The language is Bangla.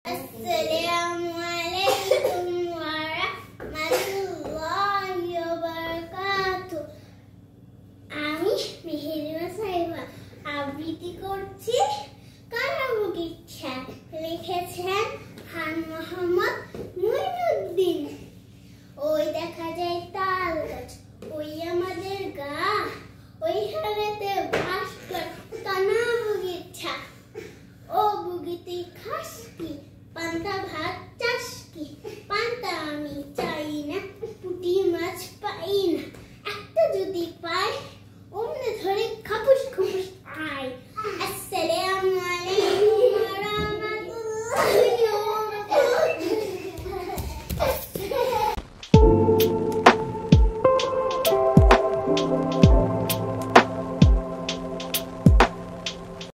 আসসালামুয়ালাইকুম ওয়া রাহমাতুল্লাহি ওয়া বারাকাতুহু। আমি মেহেরিমা সাইবা আবৃত্তি করছি কারাবগিচ্ছা। লিখেছেন খান মোহাম্মদ মুইনুদ্দিন। ওই দেখা যায় তাল গাছ, ওই আমাদের গা, ওই হারেতে ভাস্কর কানা বগিচ্ছা। ও বুগিতে খাস কি, পান্তা ভাত চাস কি? পান্তা আমি চাই না, পুঁটি মাছ পাই না, একটা যদি পাই